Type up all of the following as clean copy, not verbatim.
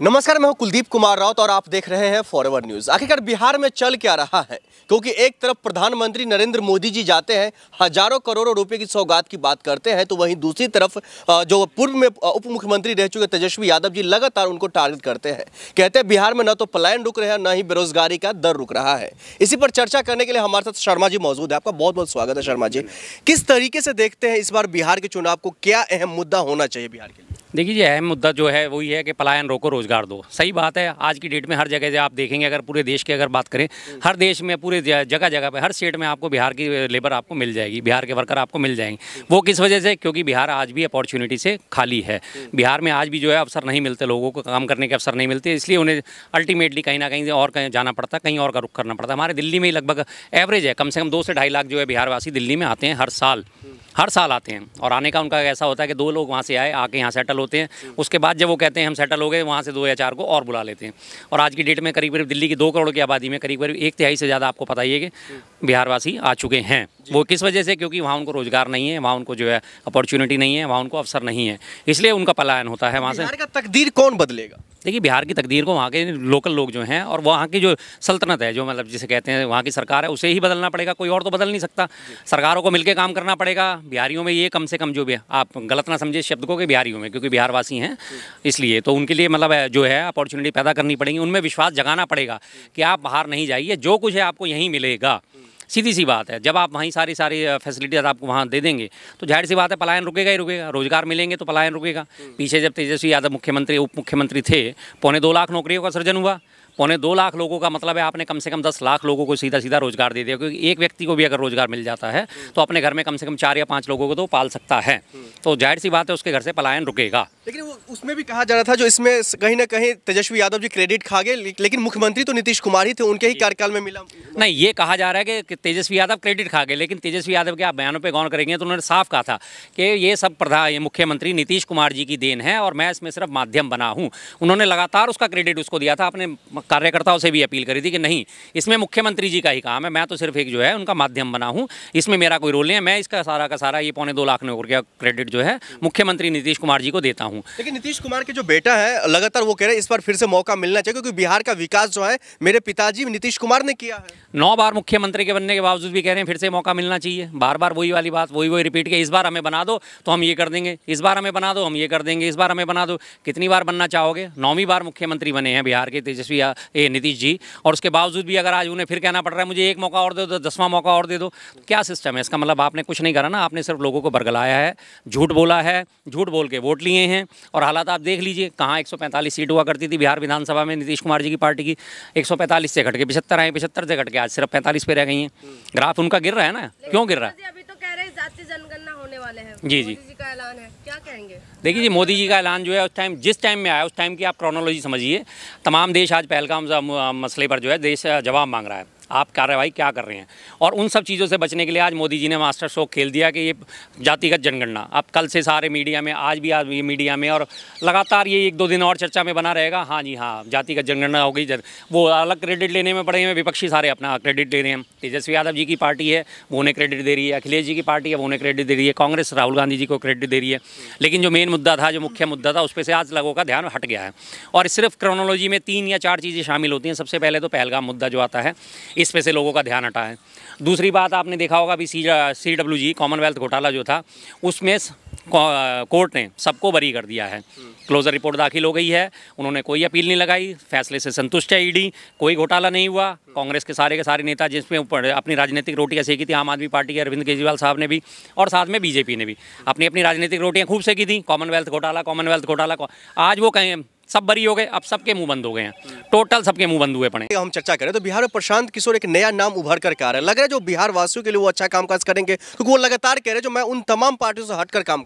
नमस्कार, मैं हूं कुलदीप कुमार राउत और आप देख रहे हैं फॉरवर्ड न्यूज। आखिरकार बिहार में चल क्या रहा है, क्योंकि एक तरफ प्रधानमंत्री नरेंद्र मोदी जी जाते हैं, हजारों करोड़ों रुपए की सौगात की बात करते हैं, तो वहीं दूसरी तरफ जो पूर्व में उप मुख्यमंत्री रह चुके तेजस्वी यादव जी लगातार उनको टारगेट करते हैं। कहते हैं बिहार में न तो पलायन रुक रहा है, न ही बेरोजगारी का दर रुक रहा है। इसी पर चर्चा करने के लिए हमारे साथ शर्मा जी मौजूद है। आपका बहुत बहुत स्वागत है शर्मा जी। किस तरीके से देखते हैं इस बार बिहार के चुनाव को, क्या अहम मुद्दा होना चाहिए बिहार के लिए? देखिए जी, अहम मुद्दा जो है वही है कि पलायन रोको, रोजगार दो। सही बात है, आज की डेट में हर जगह से आप देखेंगे, अगर पूरे देश की अगर बात करें, हर देश में पूरे जगह जगह पे हर स्टेट में आपको बिहार की लेबर आपको मिल जाएगी, बिहार के वर्कर आपको मिल जाएंगे। वो किस वजह से? क्योंकि बिहार आज भी अपॉर्चुनिटी से खाली है। बिहार में आज भी जो है अवसर नहीं मिलते, लोगों को काम करने के अवसर नहीं मिलते, इसलिए उन्हें अल्टीमेटली कहीं ना कहीं और कहीं जाना पड़ता, कहीं और का रुख करना पड़ता। हमारे दिल्ली में लगभग एवरेज है, कम से कम 2 से 2.5 लाख जो है बिहारवासी दिल्ली में आते हैं हर साल आते हैं। और आने का उनका ऐसा होता है कि 2 लोग वहाँ से आए, आके यहाँ सेटल होते हैं। उसके बाद जब वो कहते हैं हम सेटल हो गए, वहाँ से 2 या 4 को और बुला लेते हैं। और आज की डेट में करीब दिल्ली की 2 करोड़ की आबादी में करीब 1/3 से ज़्यादा आपको पता ही है कि बिहारवासी आ चुके हैं। वो किस वजह से? क्योंकि वहाँ उनको रोजगार नहीं है, वहाँ उनको जो है अपॉर्चुनिटी नहीं है, वहाँ उनको अवसर नहीं है, इसलिए उनका पलायन होता है वहाँ से। बिहार का तकदीर कौन बदलेगा? देखिए, बिहार की तकदीर को वहाँ के लोकल लोग जो हैं और वहाँ की जो सल्तनत है, जो मतलब जिसे कहते हैं वहाँ की सरकार है, उसे ही बदलना पड़ेगा। कोई और तो बदल नहीं सकता। सरकारों को मिलकर काम करना पड़ेगा। बिहारियों में ये कम से कम जो भी, आप गलत ना समझे शब्द को, कि बिहारियों में, क्योंकि बिहारवासी हैं इसलिए तो उनके लिए मतलब जो है अपॉर्चुनिटी पैदा करनी पड़ेगी। उनमें विश्वास जगाना पड़ेगा कि आप बाहर नहीं जाइए, जो कुछ है आपको यहीं मिलेगा। सीधी सी बात है, जब आप वहीं सारी फैसिलिटीज आपको वहाँ दे देंगे तो जाहिर सी बात है पलायन रुकेगा ही रुकेगा। रोजगार मिलेंगे तो पलायन रुकेगा। पीछे जब तेजस्वी यादव मुख्यमंत्री उप मुख्यमंत्री थे, 2.25 लाख नौकरियों का सृजन हुआ। 2.25 लाख लोगों का मतलब है आपने कम से कम 10 लाख लोगों को सीधा रोजगार दे दिया। क्योंकि एक व्यक्ति को भी अगर रोजगार मिल जाता है तो अपने घर में कम से कम 4 या 5 लोगों को तो पाल सकता है। तो जाहिर सी बात है उसके घर से पलायन रुकेगा। लेकिन वो उसमें भी कहा जा रहा था, जो इसमें कहीं ना कहीं तेजस्वी यादव जी क्रेडिट खा गए, लेकिन मुख्यमंत्री तो नीतीश कुमार ही थे, उनके ही कार्यकाल में मिला। नहीं, ये कहा जा रहा है कि तेजस्वी यादव क्रेडिट खा गए, लेकिन तेजस्वी यादव के आप बयानों पे गौर करेंगे तो उन्होंने साफ कहा था कि ये सब मुख्यमंत्री नीतीश कुमार जी की देन है और मैं इसमें सिर्फ माध्यम बना हूँ। उन्होंने लगातार उसका क्रेडिट उसको दिया था। अपने कार्यकर्ताओं से भी अपील करी थी कि नहीं, इसमें मुख्यमंत्री जी का ही काम है, मैं तो सिर्फ एक जो है उनका माध्यम बना हूँ, इसमें मेरा कोई रोल नहीं है। मैं इसका सारा का सारा ये 2.25 लाख नौकरी का क्रेडिट जो है मुख्यमंत्री नीतीश कुमार जी को देता हूँ। लेकिन नीतीश कुमार के जो बेटा है लगातार वो कह रहे हैं इस बार फिर से मौका मिलना चाहिए, क्योंकि बिहार का विकास जो है मेरे पिताजी नीतीश कुमार ने किया है। 9 बार मुख्यमंत्री के बनने के बावजूद भी कह रहे हैं फिर से मौका मिलना चाहिए। बार बार वही वाली बात, वही रिपीट किया। इस बार हमें बना दो तो हम ये कर देंगे, इस बार हमें बना दो हम ये कर देंगे, इस बार हमें बना दो। कितनी बार बनना चाहोगे? 9वीं बार मुख्यमंत्री बने हैं बिहार के तेजस्वी नीतीश जी, और उसके बावजूद भी अगर आज उन्हें फिर कहना पड़ रहा है मुझे एक मौका और दे दो, 10वां मौका और दे दो, तो क्या सिस्टम है? इसका मतलब आपने कुछ नहीं करा ना, आपने सिर्फ लोगों को बरगलाया है, झूठ बोला है, झूठ बोल के वोट लिए हैं। और हालात आप देख लीजिए, कहाँ 145 सीट हुआ करती थी बिहार विधानसभा में नीतीश कुमार जी की पार्टी की, 145 से घट के 75 आए, 75 से घट के आज सिर्फ 45 पे रह गई हैं। ग्राफ उनका गिर रहा है ना, क्यों गिर रहा है? अभी तो कह रहे हैं जातीय जनगणना होने वाले हैं। जी मोदी जी का ऐलान है, क्या कहेंगे? देखिए जी, मोदी जी का ऐलान जो है उस टाइम, जिस टाइम में आया उस टाइम की आप क्रोनोलॉजी समझिए। तमाम देश आज पहलगाम मसले पर जो है देश जवाब मांग रहा है, आप कार्रवाई क्या कर रहे हैं। और उन सब चीज़ों से बचने के लिए आज मोदी जी ने मास्टर स्ट्रोक खेल दिया कि ये जातिगत जनगणना। अब कल से सारे मीडिया में, आज भी ये मीडिया में, और लगातार ये 1-2 दिन और चर्चा में बना रहेगा। हाँ जी हाँ, जातिगत जनगणना हो गई। वो अलग क्रेडिट लेने में पड़े हैं, विपक्षी सारे अपना क्रेडिट ले रहे हैं। तेजस्वी यादव जी की पार्टी है वो उन्हें क्रेडिट दे रही है, अखिलेश जी की पार्टी है वो उन्हें क्रेडिट दे रही है, कांग्रेस राहुल गांधी जी को क्रेडिट दे रही है। लेकिन जो मेन मुद्दा था, जो मुख्य मुद्दा था, उस पर से आज लोगों का ध्यान हट गया है। और सिर्फ क्रोनोलॉजी में 3 या 4 चीज़ें शामिल होती हैं। सबसे पहले तो पहलगाम मुद्दा जो आता है, इस पे से लोगों का ध्यान हटा है। दूसरी बात आपने देखा होगा अभी CWG कॉमनवेल्थ घोटाला जो था, उसमें कोर्ट ने सबको बरी कर दिया है। क्लोजर रिपोर्ट दाखिल हो गई है, उन्होंने कोई अपील नहीं लगाई, फैसले से संतुष्ट है ईडी, कोई घोटाला नहीं हुआ। कांग्रेस के सारे नेता जिसमें ऊपर अपनी राजनीतिक रोटियां सेकी थी, आम आदमी पार्टी के अरविंद केजरीवाल साहब ने भी, और साथ में बीजेपी ने भी अपनी अपनी राजनीतिक रोटियां खूब सेकी थी। कॉमनवेल्थ घोटाला आज वो कहें सब बरी हो गए, अब सबके मुंह बंद हो गए हैं, टोटल सबके मुंह बंद हुए पड़े। हम चर्चा करें तो बिहार में प्रशांत किशोर एक नया नाम उभर कर आ रहा है। लग रहा है जो बिहार वासियों के लिए वो अच्छा कामकाज करेंगे, क्योंकि वो लगातार कह रहे हैं जो मैं उन तमाम पार्टियों से हटकर काम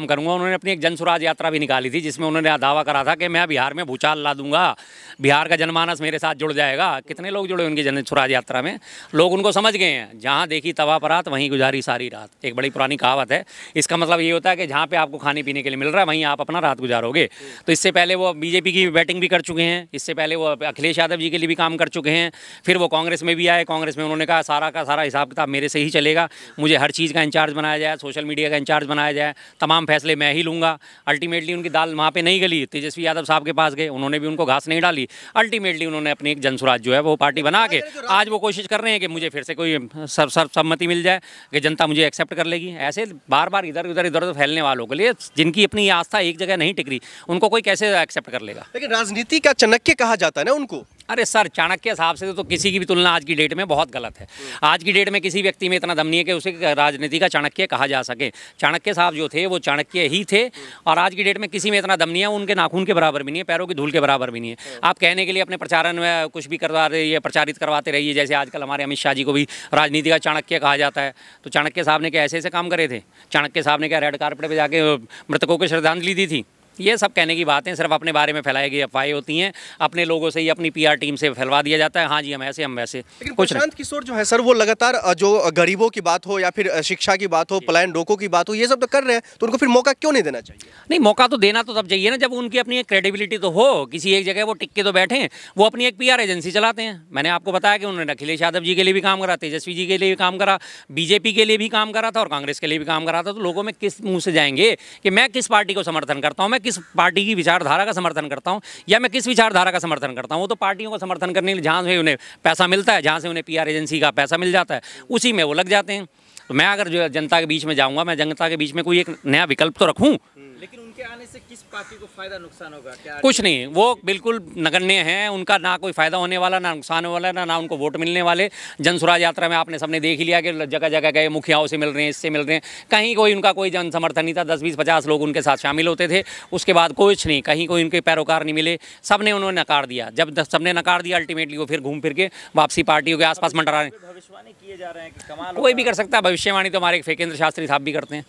करूंगा। उन्होंने अपनी एक जनसुराज यात्रा भी निकाली थी, जिसमें उन्होंने दावा करा था कि मैं बिहार में भूचाल ला दूंगा, बिहार का जनमानस मेरे साथ जुड़ जाएगा। कितने लोग जुड़े उनकी जनसुराज यात्रा में? लोग उनको समझ गए हैं, जहाँ देखी तवा परात वहीं गुजारी सारी रात। एक बड़ी पुरानी कहावत है। इसका मतलब ये होता है कि जहाँ पे आपको खाने पीने के लिए मिल रहा है वहीं आप अपना रात गुजारोगे। तो इससे पहले वो बीजेपी की बैटिंग भी कर चुके हैं, इससे पहले वो अखिलेश यादव जी के लिए भी काम कर चुके हैं, फिर वो कांग्रेस में भी आए, कांग्रेस में उन्होंने कहा सारा का सारा हिसाब किताब मेरे से ही चलेगा, मुझे हर चीज़ का इंचार्ज बनाया जाए, सोशल मीडिया का इंचार्ज बनाया जाए, तमाम फैसले मैं ही लूँगा। अल्टीमेटली उनकी दाल वहाँ पे नहीं गली, तेजस्वी यादव साहब के पास गए, उन्होंने भी उनको घास नहीं डाली। अल्टीमेटली उन्होंने अपनी एक जनसुराज जो है वो पार्टी बना के आज वो कोशिश कर रहे हैं कि मुझे फिर से कोई सर्वसम्मति मिल जाए कि जनता मुझे एक्सेप्ट कर लेगी। ऐसे बार बार इधर उधर फैलने वालों के लिए, जिनकी अपनी आस्था एक जगह नहीं टिक रही, उनको कोई कैसे एक्सेप्ट कर लेगा। लेकिन राजनीति का चाणक्य कहा जाता है ना उनको। अरे सर, चाणक्य साहब से तो किसी की भी तुलना आज की डेट में बहुत गलत है। आज की डेट में किसी व्यक्ति में इतना दम नहीं है कि उसे राजनीति का चाणक्य कहा जा सके। चाणक्य साहब जो थे वो चाणक्य ही थे, और आज की डेट में किसी में इतना दम नहीं है, उनके नाखून के बराबर भी नहीं है, पैरों की धूल के बराबर भी नहीं है। आप कहने के लिए अपने प्रचारण में कुछ भी करवा रही प्रचारित करवाते रहिए, जैसे आजकल हमारे अमित शाह जी को भी राजनीति का चाणक्य कहा जाता है। तो चाणक्य साहब ने क्या ऐसे ऐसे काम करे थे? चाणक्य साहब ने क्या रेड कार्पेट पर जाके मृतकों को श्रद्धांजलि दी थी? ये सब कहने की बातें सिर्फ अपने बारे में फैलाई गई अफवाहें होती हैं। अपने लोगों से ही, अपनी पीआर टीम से फैलवा दिया जाता है, हाँ जी हम ऐसे हम वैसे। लेकिन प्रशांत किशोर जो है सर, वो लगातार जो गरीबों की बात हो या फिर शिक्षा की बात हो, पलायन रोको की बात हो, ये सब तो कर रहे हैं, तो उनको फिर मौका क्यों नहीं देना चाहिए? नहीं, मौका तो देना तो तब चाहिए ना जब उनकी अपनी एक क्रेडिबिलिटी तो हो, किसी एक जगह वो टिक के तो बैठे। वो अपनी एक पीआर एजेंसी चलाते हैं। मैंने आपको बताया कि उन्होंने अखिलेश यादव जी के लिए भी काम करा, तेजस्वी जी के लिए भी काम करा, बीजेपी के लिए भी काम करा था और कांग्रेस के लिए भी काम करा था। तो लोगों में किस मुंह से जाएंगे कि मैं किस पार्टी को समर्थन करता हूँ, मैं किस पार्टी की विचारधारा का समर्थन करता हूँ या मैं किस विचारधारा का समर्थन करता हूँ? वो तो पार्टियों का समर्थन करने के लिए जहाँ से उन्हें पैसा मिलता है, जहाँ से उन्हें पीआर एजेंसी का पैसा मिल जाता है, उसी में वो लग जाते हैं। तो मैं अगर जो जनता के बीच में जाऊँगा, मैं जनता के बीच में कोई एक नया विकल्प तो रखूँ। लेकिन उनके आने से किस पार्टी को फायदा नुकसान होगा? क्या कुछ नहीं, वो बिल्कुल नगण्य हैं। उनका ना कोई फायदा होने वाला, ना नुकसान होने वाला, ना उनको वोट मिलने वाले। जनसुराज यात्रा में आपने सबने देख ही लिया कि जगह जगह गए, मुखियाओं से मिल रहे हैं, इससे मिल रहे हैं, कहीं कोई उनका कोई जन समर्थन नहीं था। 10, 20, 50 लोग उनके साथ शामिल होते थे, उसके बाद कुछ नहीं, कहीं कोई उनके पैरोकार नहीं मिले, सब ने उन्होंने नकार दिया। जब सबने नकार दिया, अल्टीमेटली वो फिर घूम फिर के वापसी पार्टियों के आसपास मंडरा रहे हैं। भविष्यवाणी किए जा रहे हैं कि कमाल कोई भी कर सकता है भविष्यवाणी, तो हमारे फेकेंद्र शास्त्री साहब भी करते हैं।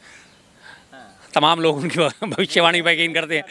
तमाम लोग उनकी भविष्यवाणी पर यकीन करते हैं।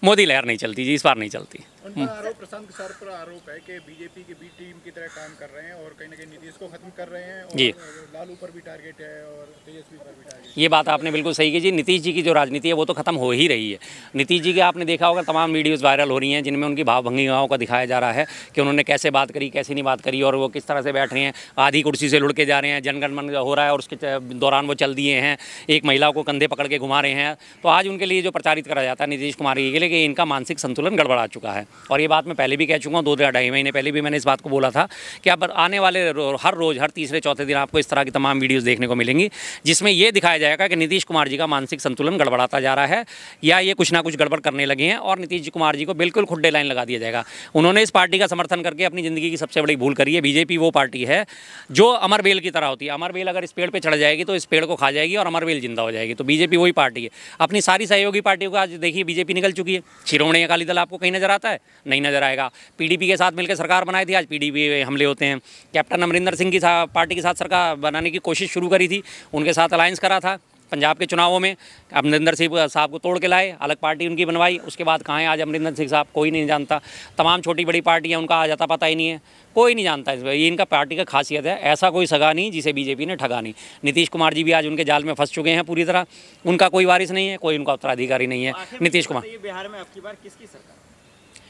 मोदी लहर नहीं चलती जी, इस बार नहीं चलती। उन पर आरोप, प्रशांत किशोर पर आरोप है कि बीजेपी की बी टीम की तरह काम कर रहे हैं और कहीं ना कहीं नीतीश को खत्म कर रहे हैं, और जी लालू पर भी टारगेट है और तेजस्वी पर भी टारगेट। ये बात आपने बिल्कुल सही की जी। नीतीश जी की जो राजनीति है वो तो खत्म हो ही रही है। नीतीश जी के आपने देखा होगा तमाम वीडियोस वायरल हो रही हैं, जिनमें उनकी भावभंगिमाओं का दिखाया जा रहा है कि उन्होंने कैसे बात करी, कैसे नहीं बात करी, और वो किस तरह से बैठ रहे हैं, आधी कुर्सी से लुढ़के जा रहे हैं, जनगण मन हो रहा है और उसके दौरान वो चल दिए हैं, एक महिला को कंधे पकड़ के घुमा रहे हैं। तो आज उनके लिए जो प्रचारित करा जाता है नीतीश कुमार जी के लिए कि इनका मानसिक संतुलन गड़बड़ा चुका है। और ये बात मैं पहले भी कह चुका हूँ, 2-2.5 महीने पहले भी मैंने इस बात को बोला था कि अब आने वाले हर रोज़, हर तीसरे चौथे दिन आपको इस तरह की तमाम वीडियोस देखने को मिलेंगी, जिसमें ये दिखाया जाएगा कि नीतीश कुमार जी का मानसिक संतुलन गड़बड़ाता जा रहा है, या ये कुछ ना कुछ गड़बड़ करने लगे हैं, और नीतीश कुमार जी को बिल्कुल खुड्डे लाइन लगा दिया जाएगा। उन्होंने इस पार्टी का समर्थन करके अपनी ज़िंदगी की सबसे बड़ी भूल करी है। बीजेपी वो पार्टी है जो अमरबेल की तरह होती है। अमरबेल अगर इस पेड़ पर चढ़ जाएगी तो इस पेड़ को खा जाएगी और अमरबेल जिंदा हो जाएगी। तो बीजेपी वही पार्टी है। अपनी सारी सहयोगी पार्टियों को आज देखिए बीजेपी निकल चुकी है। शिरोमणि अकाली दल आपको कहीं नजर आता है? नहीं नजर आएगा। पीडीपी के साथ मिलकर सरकार बनाई थी, आज पीडीपी हमले होते हैं। कैप्टन अमरिंदर सिंह की पार्टी के साथ सरकार बनाने की कोशिश शुरू करी थी, उनके साथ अलायंस करा था पंजाब के चुनावों में। अमरिंदर सिंह साहब को तोड़ के लाए, अलग पार्टी उनकी बनवाई। उसके बाद कहाँ है आज अमरिंदर सिंह साहब? कोई नहीं जानता। तमाम छोटी बड़ी पार्टियां, उनका आ जाता पता ही नहीं है, कोई नहीं जानता। ये इनका पार्टी का खासियत है। ऐसा कोई सगा नहीं जिसे बीजेपी ने ठगा नहीं। नीतीश कुमार जी भी आज उनके जाल में फंस चुके हैं पूरी तरह। उनका कोई वारिस नहीं है, कोई उनका उत्तराधिकारी नहीं है। नीतीश कुमार, बिहार में आपकी बार किसकी सरकार?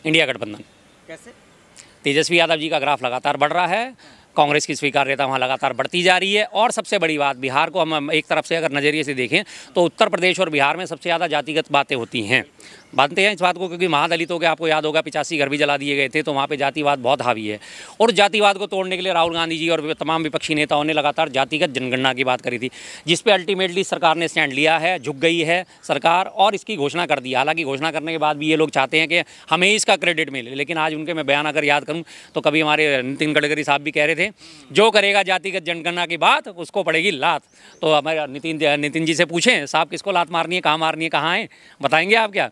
इंडिया गठबंधन। कैसे? तेजस्वी यादव जी का ग्राफ लगातार बढ़ रहा है, कांग्रेस की स्वीकार्यता वहाँ लगातार बढ़ती जा रही है। और सबसे बड़ी बात, बिहार को हम एक तरफ से अगर नज़रिए से देखें तो उत्तर प्रदेश और बिहार में सबसे ज़्यादा जातिगत बातें होती हैं, मानते हैं इस बात को, क्योंकि महादलितों के आपको याद होगा 85 घर भी जला दिए गए थे, तो वहाँ पे जातिवाद बहुत हावी है। और जातिवाद को तोड़ने के लिए राहुल गांधी जी और तमाम विपक्षी नेताओं ने लगातार जातिगत जनगणना की बात करी थी, जिस पे अल्टीमेटली सरकार ने स्टैंड लिया है, झुक गई है सरकार और इसकी घोषणा कर दी। हालांकि घोषणा करने के बाद भी ये लोग चाहते हैं कि हमें इसका क्रेडिट मिले, लेकिन आज उनके मैं बयान अगर याद करूँ तो कभी हमारे नितिन गडकरी साहब भी कह रहे थे, जो करेगा जातिगत जनगणना की बात उसको पड़ेगी लात। तो हमारे नितिन जी से पूछें साहब किसको लात मारनी है, कहाँ है, बताएंगे आप क्या?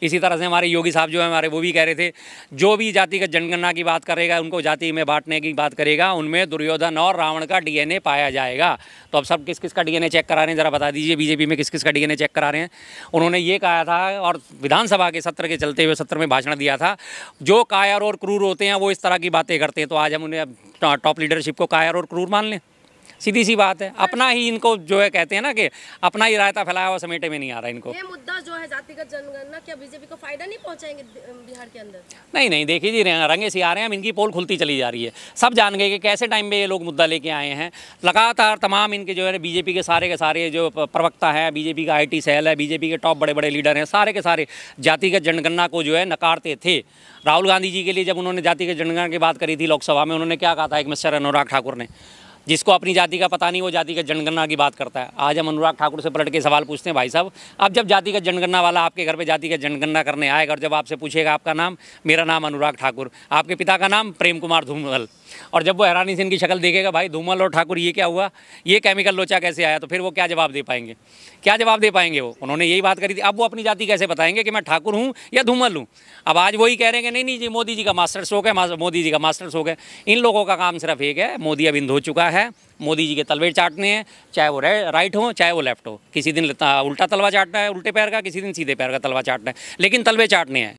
इसी तरह से हमारे योगी साहब जो है हमारे, वो भी कह रहे थे जो भी जातिगत जनगणना की बात करेगा, उनको जाति में बांटने की बात करेगा, उनमें दुर्योधन और रावण का डीएनए पाया जाएगा। तो अब सब किस किस का डीएनए चेक करा रहे हैं, ज़रा बता दीजिए बीजेपी में किस किस का डीएनए चेक करा रहे हैं। उन्होंने ये कहा था और विधानसभा के सत्र के चलते हुए सत्र में भाषण दिया था, जो कायर और क्रूर होते हैं वो इस तरह की बातें करते हैं। तो आज हम उन्हें टॉप लीडरशिप को कायर और क्रूर मान लें? सीधी सी बात है। अपना ही इनको जो है कहते हैं ना कि अपना ही रायता फैलाया हुआ समेटे में नहीं आ रहा इनको। ये मुद्दा जो है जातिगत जनगणना, क्या बीजेपी को फायदा नहीं पहुंचाएंगे बिहार के अंदर? नहीं नहीं, देखिए जी, रंगे से आ रहे हैं, इनकी पोल खुलती चली जा रही है। सब जान गए कि कैसे टाइम पे ये लोग मुद्दा लेके आए हैं। लगातार तमाम इनके जो है बीजेपी के सारे जो प्रवक्ता हैं, बीजेपी का IT सेल है, बीजेपी के टॉप बड़े बड़े लीडर हैं, सारे के सारे जातिगत जनगणना को जो है नकारते थे। राहुल गांधी जी के लिए जब उन्होंने जातिगत जनगणना की बात करी थी लोकसभा में, उन्होंने क्या कहा था, एक मिस्टर अनुराग ठाकुर ने, जिसको अपनी जाति का पता नहीं वो जातिगत जनगणना की बात करता है। आज हम अनुराग ठाकुर से पलट के सवाल पूछते हैं, भाई साहब, अब जब जातिगत जनगणना वाला आपके घर पे जातिगत जनगणना करने आएगा और जब आपसे पूछेगा आपका नाम, मेरा नाम अनुराग ठाकुर, आपके पिता का नाम प्रेम कुमार धूमल, और जब वो हैरानी से इनकी शक्ल देखेगा, भाई धूमल और ठाकुर ये क्या हुआ, ये केमिकल लोचा कैसे आया, तो फिर वो क्या जवाब दे पाएंगे? क्या जवाब दे पाएंगे? वो उन्होंने यही बात करी थी। अब वो अपनी जाति कैसे बताएंगे कि मैं ठाकुर हूँ या धूमल हूँ? अब आज वही कह रहे हैं कि नहीं जी, मोदी जी का मास्टर स्ट्रोक है, मोदी जी का मास्टर स्ट्रोक है। इन लोगों का काम सिर्फ एक है, मोदी अब इंध हो चुका है, मोदी जी के तलवे चाटने हैं, चाहे वो राइट हो चाहे वो लेफ्ट हो। किसी दिन उल्टा तलवा चाटना है उल्टे पैर का, किसी दिन सीधे पैर का तलवा चाटना है, लेकिन तलवे चाटने हैं।